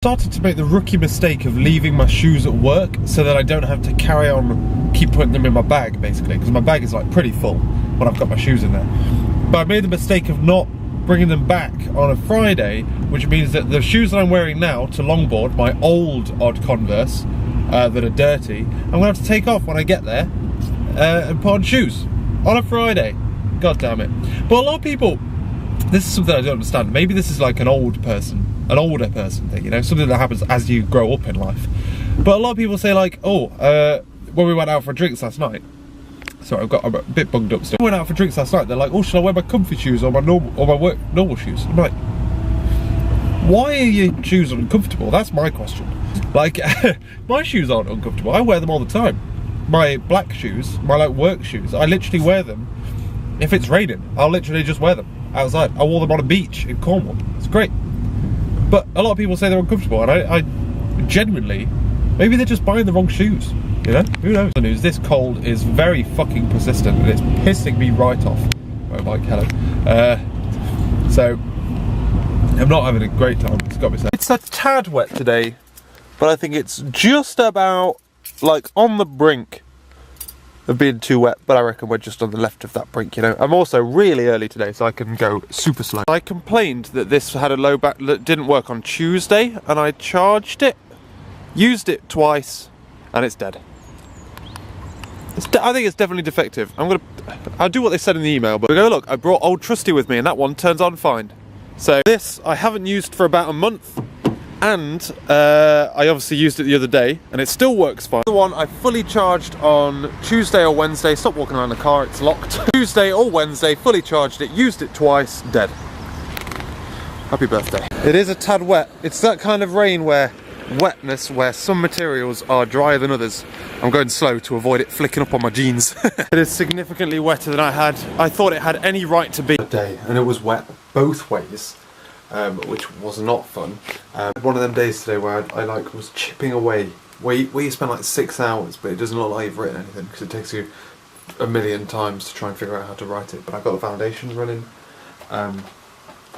Started to make the rookie mistake of leaving my shoes at work so that I don't have to carry on, keep putting them in my bag basically, because my bag is like pretty full when I've got my shoes in there. But I made the mistake of not bringing them back on a Friday, which means that the shoes that I'm wearing now to longboard, my old odd Converse that are dirty, I'm gonna have to take off when I get there and put on shoes on a Friday. God damn it. But a lot of people, this is something I don't understand. Maybe this is like an older person thing, you know, something that happens as you grow up in life. But a lot of people say like, oh, when we went out for drinks last night, sorry, I'm a bit bunged up still. We went out for drinks last night, they're like, oh, should I wear my comfy shoes or my normal shoes? I'm like, why are your shoes uncomfortable? That's my question. Like, my shoes aren't uncomfortable. I wear them all the time. My black shoes, my like work shoes, I literally wear them. If it's raining, I'll literally just wear them outside. I wore them on a beach in Cornwall. It's great. But a lot of people say they're uncomfortable, and I genuinely, maybe they're just buying the wrong shoes, you know? Who knows? The news, this cold is very fucking persistent, and it's pissing me right off. Oh, Mike, hello. So, I'm not having a great time, it's got to be said. It's a tad wet today, but I think it's just about, like, on the brink of being too wet, but I reckon we're just on the left of that brink, you know. I'm also really early today, so I can go super slow. I complained that this had a low back that didn't work on Tuesday, and I charged it, used it twice, and it's dead. I think it's definitely defective. I'll do what they said in the email, but we go, look, I brought old Trusty with me, and that one turns on fine. So this I haven't used for about a month. And I obviously used it the other day, and it still works fine. The one I fully charged on Tuesday or Wednesday. Stop walking around the car, it's locked. Tuesday or Wednesday, fully charged it, used it twice, dead. Happy birthday. It is a tad wet. It's that kind of rain where some materials are drier than others. I'm going slow to avoid it flicking up on my jeans. It is significantly wetter than I thought it had any right to be. And it was wet both ways. Which was not fun. One of them days today where I like was chipping away, where you spend like 6 hours, but it doesn't look like you've written anything because it takes you a million times to try and figure out how to write it. But I've got the foundations running,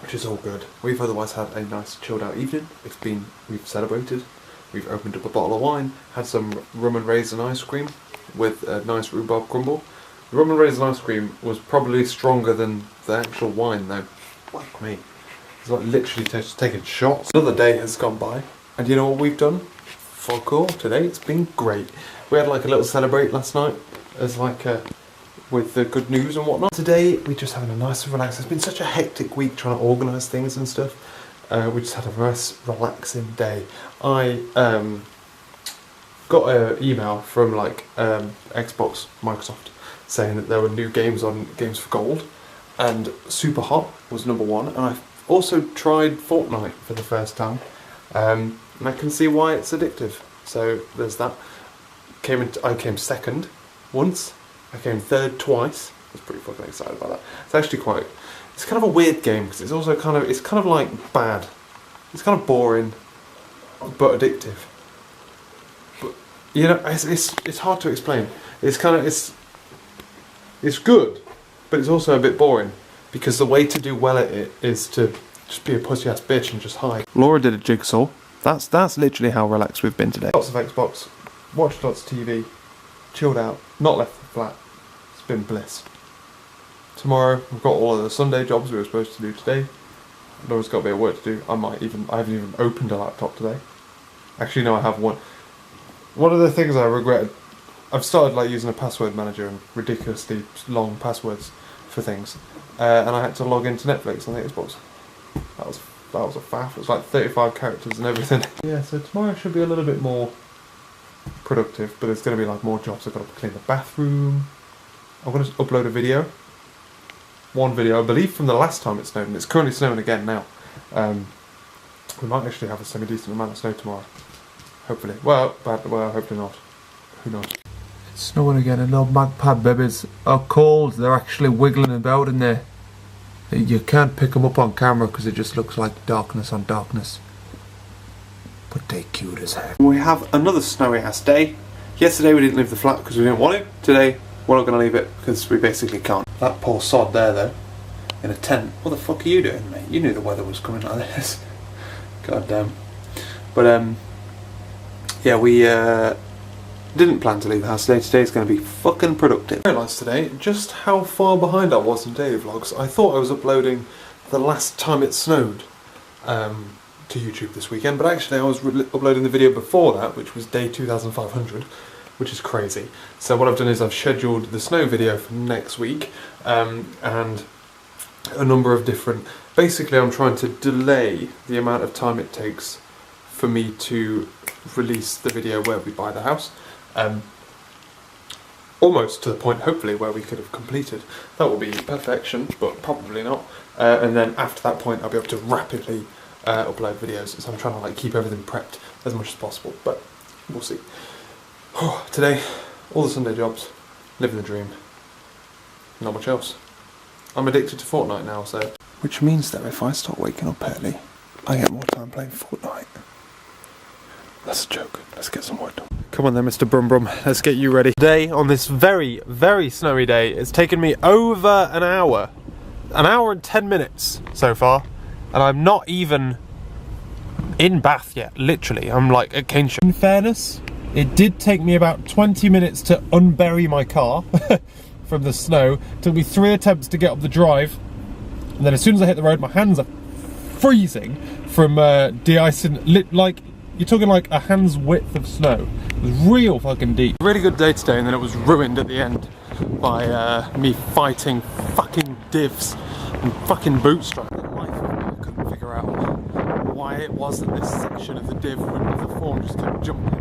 which is all good. We've otherwise had a nice chilled out evening. We've celebrated. We've opened up a bottle of wine, had some rum and raisin ice cream with a nice rhubarb crumble. The rum and raisin ice cream was probably stronger than the actual wine though. Fuck me. It's like literally just taking shots. Another day has gone by, and you know what we've done? Fuck all. Today it's been great. We had like a little celebrate last night, as like with the good news and whatnot. Today we're just having a nice relax. It's been such a hectic week trying to organise things and stuff. We just had a nice relaxing day. I got an email from like Xbox, Microsoft, saying that there were new games on Games for Gold, and Super Hot was #1, and I also tried Fortnite for the first time, and I can see why it's addictive. So there's that. I came second once, I came third twice. I was pretty fucking excited about that. It's actually it's kind of a weird game because it's also kind of like bad. It's kind of boring, but addictive. But you know, it's hard to explain. It's good, but it's also a bit boring. Because the way to do well at it is to just be a pussy ass bitch and just hide. Laura did a jigsaw. That's literally how relaxed we've been today. Lots of Xbox, watched lots of TV, chilled out, not left the flat. It's been bliss. Tomorrow we've got all of the Sunday jobs we were supposed to do today. Laura's got a bit of work to do. I haven't even opened a laptop today. Actually no, I have one. One of the things I regretted, I've started like using a password manager and ridiculously long passwords for things. And I had to log into Netflix on the Xbox. That was a faff. It was like 35 characters and everything. Yeah, so tomorrow should be a little bit more productive, but there's going to be like more jobs. I've got to clean the bathroom. I'm going to upload a video. One video, I believe, from the last time it snowed, and it's currently snowing again now. We might actually have a semi-decent amount of snow tomorrow. Hopefully. Well, hopefully not. Who knows? It's snowing again, and little magpie babies are cold. They're actually wiggling about in there. You can't pick them up on camera because it just looks like darkness on darkness. But they're cute as heck. We have another snowy ass day. Yesterday we didn't leave the flat because we didn't want to. Today we're not going to leave it because we basically can't. That poor sod there though, in a tent. What the fuck are you doing, mate? You knew the weather was coming like this. God damn. But yeah, we didn't plan to leave the house today. Today's going to be fucking productive. I realised today just how far behind I was in daily vlogs. I thought I was uploading the last time it snowed to YouTube this weekend, but actually I was uploading the video before that, which was day 2500, which is crazy. So what I've done is I've scheduled the snow video for next week, and a number of different... Basically I'm trying to delay the amount of time it takes for me to release the video where we buy the house. Almost to the point, hopefully, where we could have completed. That will be perfection, but probably not. And then after that point, I'll be able to rapidly upload videos. So I'm trying to like keep everything prepped as much as possible, but we'll see. Today, all the Sunday jobs, living the dream. Not much else. I'm addicted to Fortnite now, so... Which means that if I start waking up early, I get more time playing Fortnite. That's a joke. Let's get some work done. Come on then, Mr. Brum Brum. Let's get you ready. Today, on this very, very snowy day, it's taken me over an hour. An hour and 10 minutes so far. And I'm not even in Bath yet, literally. I'm like at Cambridgeshire. In fairness, it did take me about 20 minutes to unbury my car from the snow. It took me 3 attempts to get up the drive. And then as soon as I hit the road, my hands are freezing from de-icing. Like, you're talking like a hand's width of snow. It was real fucking deep. Really good day today, and then it was ruined at the end by me fighting fucking divs and fucking bootstrapping. I couldn't figure out why it was that this section of the div with the form just kept jumping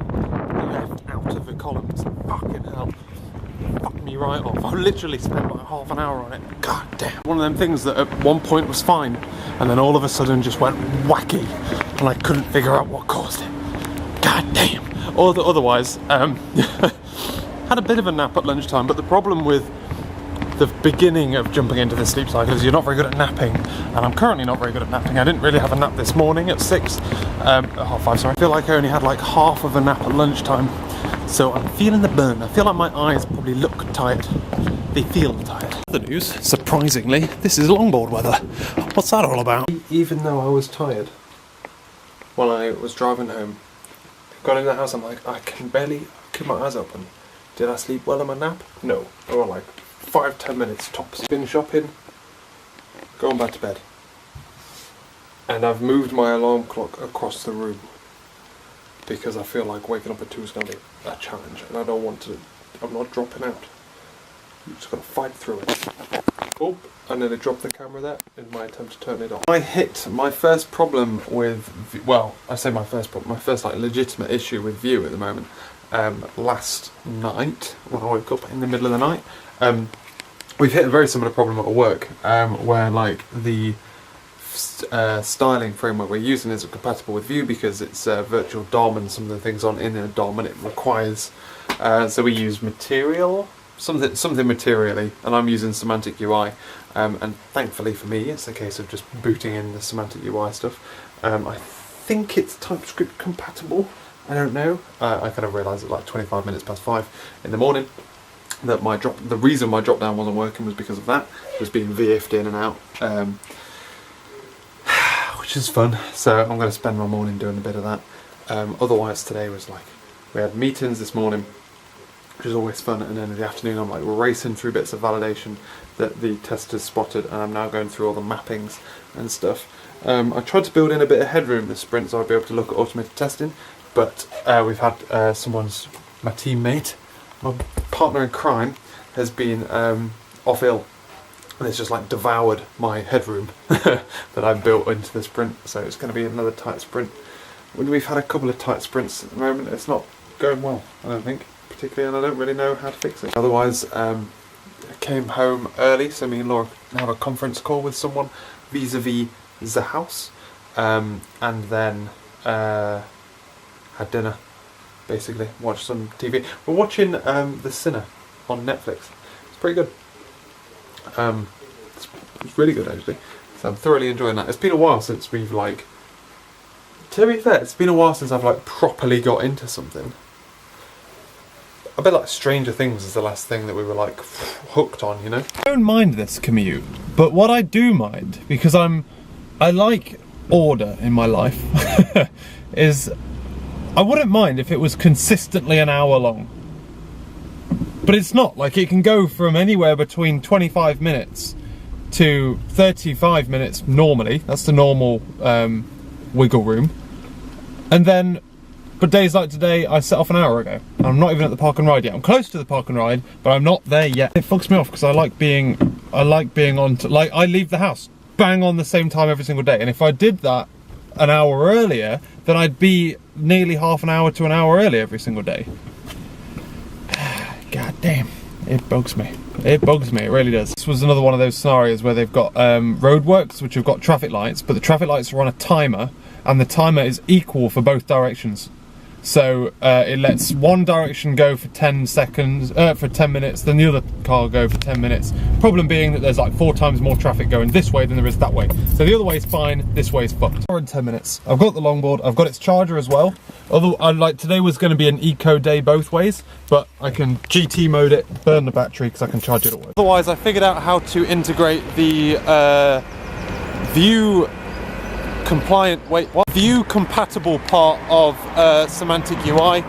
left out of the columns. Fucking hell. Fucked me right off. I literally spent like half an hour on it. God damn. One of them things that at one point was fine, and then all of a sudden just went wacky, and I couldn't figure out what caused it. God damn. Otherwise, had a bit of a nap at lunchtime, but the problem with the beginning of jumping into the sleep cycle is you're not very good at napping, and I'm currently not very good at napping. I didn't really have a nap this morning at 5:30, sorry. I feel like I only had like half of a nap at lunchtime, so I'm feeling the burn. I feel like my eyes probably look tired. They feel tired. The news, surprisingly, this is longboard weather. What's that all about? Even though I was tired when I was driving home, got in the house, I'm like, I can barely keep my eyes open. Did I sleep well in my nap? No. They were like 5-10 minutes tops. Been shopping, going back to bed. And I've moved my alarm clock across the room because I feel like waking up at 2 is going to be a challenge, and I don't want to. I'm not dropping out. I'm just going to fight through it. Oh, I nearly dropped the camera there in my attempt to turn it off. I hit my first problem with, well, I say my first problem, my first like legitimate issue with Vue at the moment, last night when I woke up in the middle of the night. We've hit a very similar problem at work, where like the styling framework we're using isn't compatible with Vue because it's virtual DOM and some of the things on in a DOM, and it requires, so we use material, something materially, and I'm using semantic UI, and thankfully for me it's a case of just booting in the semantic UI stuff. I think it's TypeScript compatible, I don't know. I kind of realised at like 25 minutes past 5 in the morning that the reason my drop down wasn't working was because of that. It was being VF'd in and out, which is fun, so I'm going to spend my morning doing a bit of that. Otherwise today was like, we had meetings this morning, which is always fun, and then in the afternoon I'm like racing through bits of validation that the testers spotted, and I'm now going through all the mappings and stuff. I tried to build in a bit of headroom this sprint so I'd be able to look at automated testing, but we've had my teammate, my partner in crime, has been off ill, and it's just like devoured my headroom that I've built into the sprint, so it's going to be another tight sprint. We've had a couple of tight sprints at the moment. It's not going well, I don't think, particularly, and I don't really know how to fix it. Otherwise, I came home early, so me and Laura have a conference call with someone vis-a-vis the house, and then had dinner, basically, watched some TV. We're watching The Sinner on Netflix. It's pretty good. It's really good, actually. So I'm thoroughly enjoying that. It's been a while since we've like, to be fair, it's been a while since I've like properly got into something. A bit like Stranger Things is the last thing that we were like hooked on, you know? I don't mind this commute, but what I do mind, because I like order in my life, is I wouldn't mind if it was consistently an hour long. But it's not. Like, it can go from anywhere between 25 minutes to 35 minutes normally. That's the normal wiggle room. And then, but days like today, I set off an hour ago. I'm not even at the park and ride yet. I'm close to the park and ride, but I'm not there yet. It fucks me off because I like being on, like, I leave the house bang on the same time every single day. And if I did that an hour earlier, then I'd be nearly half an hour to an hour early every single day. God damn, it bugs me. It bugs me, it really does. This was another one of those scenarios where they've got roadworks, which have got traffic lights, but the traffic lights are on a timer, and the timer is equal for both directions. So it lets one direction go for 10 seconds, for 10 minutes, then the other car go for 10 minutes. Problem being that there's like 4 times more traffic going this way than there is that way. So the other way is fine, this way is fucked. Hour and 10 minutes. I've got the longboard, I've got its charger as well. Although, like, today was going to be an eco day both ways, but I can GT mode it, burn the battery, because I can charge it away. Otherwise, I figured out how to integrate the Vue compliant, Vue compatible part of Semantic UI.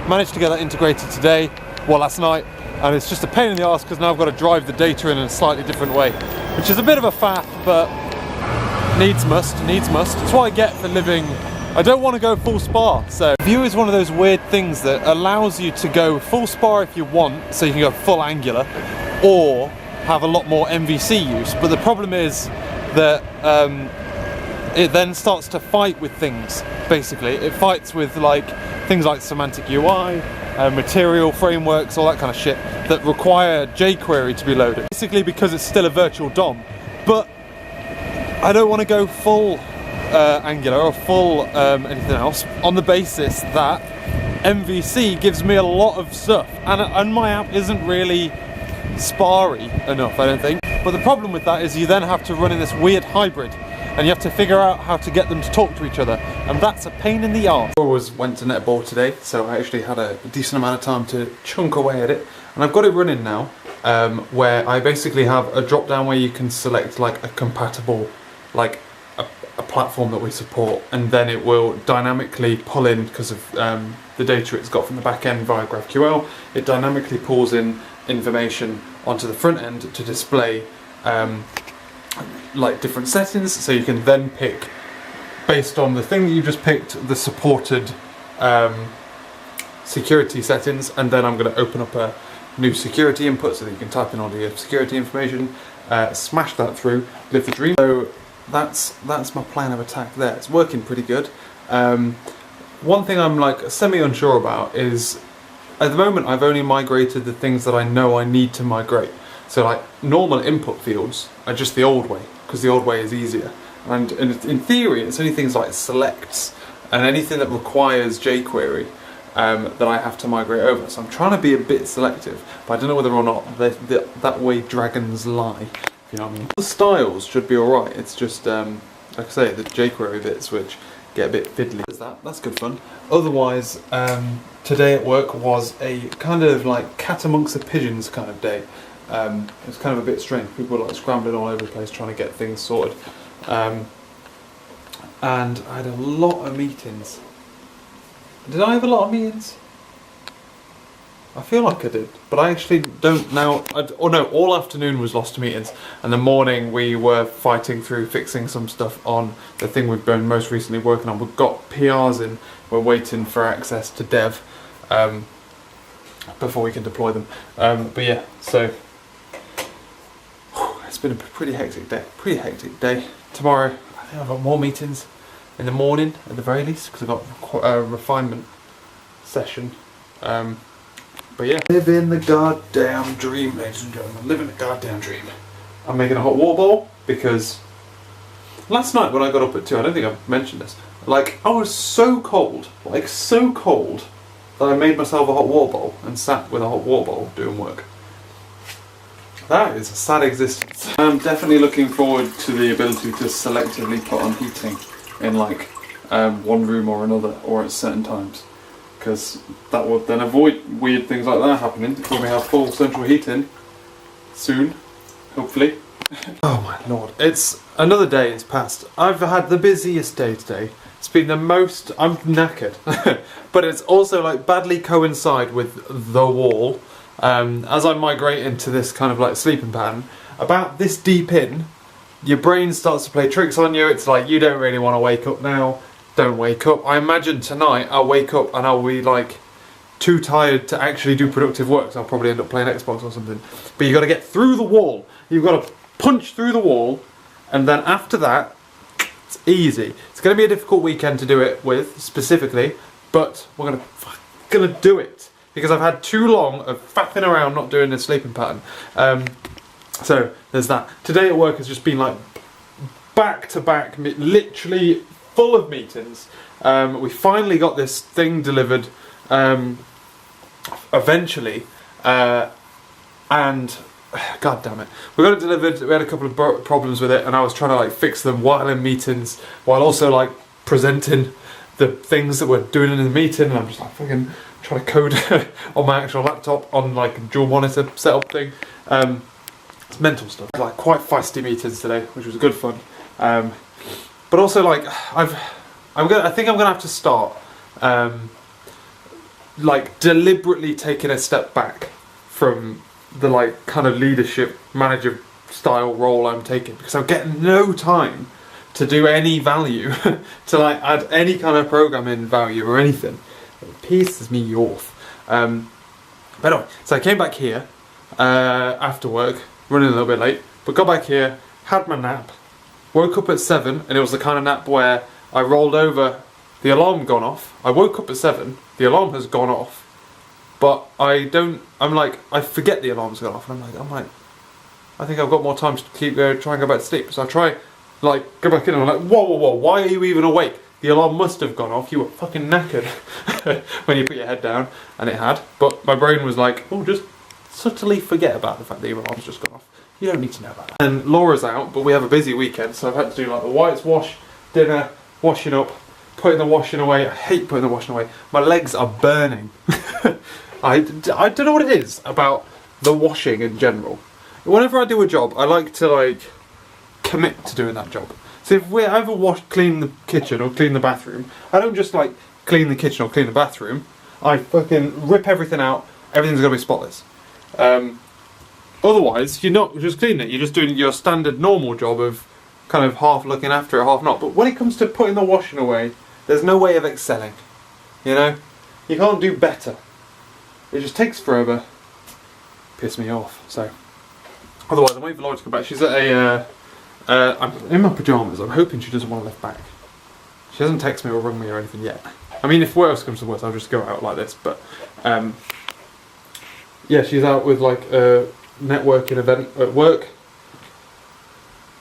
Managed to get that integrated today, well, last night, and it's just a pain in the arse because now I've got to drive the data in a slightly different way, which is a bit of a faff, but needs must. It's what I get for living. I don't want to go full SPA, so Vue is one of those weird things that allows you to go full SPA if you want, so you can go full Angular, or have a lot more MVC use, but the problem is that it then starts to fight with things, basically. It fights with like things like Semantic UI, material frameworks, all that kind of shit that require jQuery to be loaded. Basically because it's still a virtual DOM, but I don't want to go full Angular or full anything else on the basis that MVC gives me a lot of stuff, and my app isn't really SPA-y enough, I don't think. But the problem with that is you then have to run in this weird hybrid, and you have to figure out how to get them to talk to each other, and that's a pain in the arse. I went to netball today, so I actually had a decent amount of time to chunk away at it, and I've got it running now, where I basically have a drop down where you can select like a compatible, like a platform that we support, and then it will dynamically pull in, because of the data it's got from the back end via GraphQL, it dynamically pulls in information onto the front end to display like different settings, so you can then pick, based on the thing that you just picked, the supported security settings, and then I'm going to open up a new security input so that you can type in all your security information, smash that through, live the dream. So that's my plan of attack there. It's working pretty good. One thing I'm like semi-unsure about is, at the moment I've only migrated the things that I know I need to migrate. So like normal input fields are just the old way, because the old way is easier. And in theory it's only things like selects and anything that requires jQuery that I have to migrate over. So I'm trying to be a bit selective, but I don't know whether or not that way dragons lie. You know what I mean? The styles should be alright, it's just, like I say, the jQuery bits which get a bit fiddly. That's good fun. Otherwise, today at work was a kind of like cat amongst the pigeons kind of day. It was kind of a bit strange. People were like scrambling all over the place trying to get things sorted. And I had a lot of meetings. Did I have a lot of meetings? I feel like I did, but I actually don't now. All afternoon was lost to meetings, and the morning we were fighting through fixing some stuff on the thing we've been most recently working on. We've got PRs in, we're waiting for access to dev before we can deploy them. But yeah, so it's been a pretty hectic day. Tomorrow, I think I've got more meetings in the morning at the very least, because I've got a refinement session. But yeah, living the goddamn dream, ladies and gentlemen, living the goddamn dream. I'm making a hot water bowl because last night when I got up at 2, I don't think I've mentioned this, like I was so cold, that I made myself a hot water bowl and sat with a hot water bowl doing work. That is a sad existence. I'm definitely looking forward to the ability to selectively put on heating in like one room or another, or at certain times, because that would then avoid weird things like that happening when we have full central heating soon, hopefully. Oh my lord, it's another day has passed. I've had the busiest day today. It's been the most, I'm knackered, but it's also like badly coincide with the wall. As I migrate into this kind of like sleeping pattern, about this deep in, your brain starts to play tricks on you. It's like, you don't really want to wake up now, don't wake up. I imagine tonight I'll wake up and I'll be like too tired to actually do productive work, so I'll probably end up playing Xbox or something. But you've got to get through the wall. You've got to punch through the wall, and then after that, it's easy. It's going to be a difficult weekend to do it with, specifically, but we're gonna do it, because I've had too long of faffing around not doing this sleeping pattern. So there's that. Today at work has just been like back to back, literally full of meetings. We finally got this thing delivered eventually, and god damn it, we got it delivered. We had a couple of problems with it, and I was trying to like fix them while in meetings, while also like presenting the things that we're doing in the meeting, and I'm just like fucking trying to code on my actual laptop on like a dual monitor setup thing. It's mental stuff. Like quite feisty meetings today, which was good fun. But also like I think I'm gonna have to start like deliberately taking a step back from the like kind of leadership manager style role I'm taking, because I'm getting no time to do any value to like add any kind of programming value or anything. It pisses me off. But anyway, so I came back here after work, running a little bit late, but got back here, had my nap, woke up at 7, and it was the kind of nap where I rolled over, the alarm gone off, I woke up at 7, the alarm has gone off, but I forget the alarm's gone off, and I'm like, I think I've got more time to try and go back to sleep. So I try, like, go back in, and I'm like, whoa, why are you even awake? The alarm must have gone off, you were fucking knackered when you put your head down, and it had, but my brain was like, oh, just subtly forget about the fact that your alarm's just gone off. You don't need to know about that. And Laura's out, but we have a busy weekend, so I've had to do like the whites wash, dinner, washing up, putting the washing away. I hate putting the washing away. My legs are burning. I don't know what it is about the washing in general. Whenever I do a job, I like to like commit to doing that job. So if we ever clean the kitchen or clean the bathroom, I don't just like clean the kitchen or clean the bathroom. I fucking rip everything out. Everything's gonna be spotless. Otherwise, you're not just cleaning it. You're just doing your standard normal job of kind of half looking after it, half not. But when it comes to putting the washing away, there's no way of excelling. You know, you can't do better. It just takes forever. Piss me off. So, otherwise, I'm waiting for Laura to come back. She's at I'm in my pyjamas. I'm hoping she doesn't want to lift back. She hasn't texted me or rung me or anything yet. I mean, if worse comes to worse, I'll just go out like this. But yeah, she's out with like a networking event at work.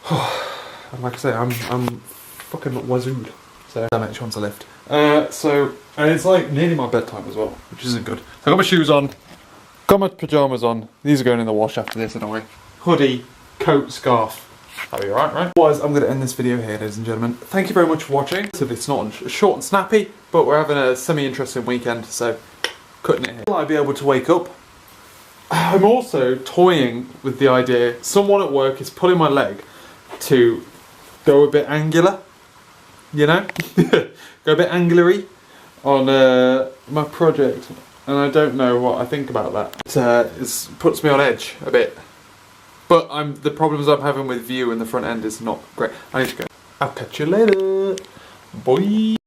And like I say, I'm fucking wazooed. So damn it, she wants a lift. And it's like nearly my bedtime as well, which isn't good. So I got my shoes on, got my pyjamas on. These are going in the wash after this anyway. Hoodie, coat, scarf. That'll be alright, right? Otherwise, I'm going to end this video here, ladies and gentlemen. Thank you very much for watching. So it's not short and snappy, but we're having a semi-interesting weekend, so cutting it here. Will I be able to wake up? I'm also toying with the idea, someone at work is pulling my leg to go a bit angular, you know? Go a bit angular-y on my project, and I don't know what I think about that. It puts me on edge a bit. But the problems I'm having with Vue and the front end is not great. I need to go. I'll catch you later. Bye.